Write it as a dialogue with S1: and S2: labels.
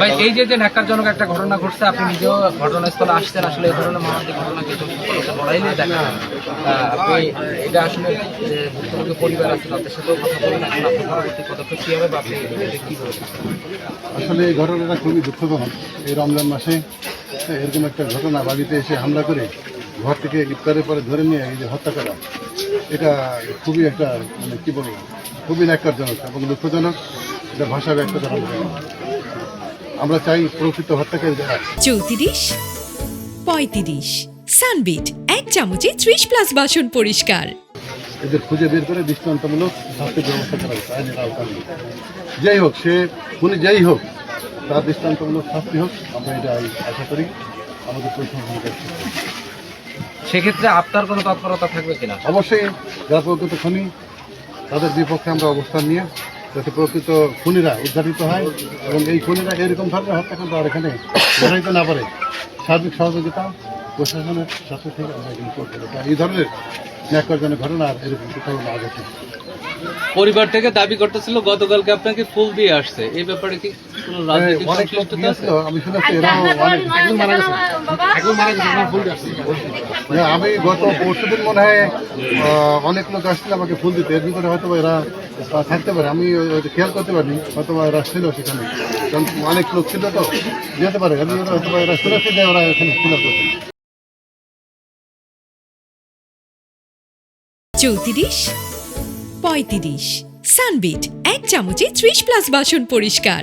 S1: ভাই এই যে ন্যাক্কারজনক একটা ঘটনা ঘটছে, আপনি নিজেও ঘটনাস্থলে আসছেন, আসলে এই ধরনের মর্মান্তিক ঘটনা কিন্তু লড়াইলে দেখা যায়। আপনি এটা আসলে যে ভুক্তভোগী পরিবার আছে তাদের সাথেও কথা বলেন, এখন আপনার পরবর্তী পদক্ষেপ কী হবে বা আপনি এটা কী করবেন?
S2: আসলে এই ঘটনাটা খুবই দুঃখজনক। এই রমজান মাসে এরকম একটা ঘটনা বাড়িতে এসে হামলা করে ঘর থেকে ইফতারের পরে ধরে নিয়ে এই যে হত্যা করা, এটা খুবই একটা মানে কী বলবো, খুবই ন্যাক্কারজনক এবং দুঃখজনক। এটা ভাষা ব্যক্ত করা যায় না। আমরা চাই প্রকৃত হত্যাকারী যারা
S3: 34 35 সানবিট 1 চামচে 30+ বাসন পরিষ্কার।
S2: এদের খুঁজে বের করে দৃষ্টান্তমূলক শাস্তির ব্যবস্থা করা হচ্ছে আইনের আওতায়। যাই হোক, সে খুনি যাই হোক, তার দৃষ্টান্তমূলক শাস্তি হোক, আমরা এটা আশা করি আমাদের প্রশাসন করছে।
S1: সেক্ষেত্রে আপনার কোনো তৎপরতা থাকবে কিনা?
S2: অবশ্যই যারা প্রকৃত খুনি তাদের বিপক্ষে আমরা অবস্থান নিয়ে যাতে প্রকৃত খুনিরা উদ্ঘাটিত হয় এবং এই খুনিরা এরকম ধরনের হত্যাকাণ্ড আর এখানে ঘটাইতে না পারে সার্বিক সহযোগিতা প্রশাসনের সাথে থেকে আমরা এগুলো করতে পারি। এই ধরনের ন্যাক্কারজনক ঘটনা আর এরকম কোথাও না ঘটে।
S4: পরিবার থেকে দাবি করতেছিল গতকালকে আপনাকে ফুল দিয়ে আসছে, এই ব্যাপারে কি কোনো রাজনৈতিক
S2: অনেক লোক
S4: সংশ্লিষ্টতা আছে?
S2: গিয়েছিল, আমি শুনেছি এরাও অনেক একজন মারা গেছে। না, আমি গত পরশুদিন মনে হয় অনেক লোক আসছিল আমাকে ফুল দিতে, এর ভিতরে হয়তো এরা থাকতে পারে, আমি খেয়াল করতে পারিনি, হয়তো এরা ছিল সেখানে, কারণ অনেক লোক ছিল তো যেতে পারে, এর ভিতরে হয়তো এরা শুনেছে যে ওরা এখানে ছিল করছে।
S3: 34 35 সানবিট 1 চামচে 30+ বাসন পরিষ্কার।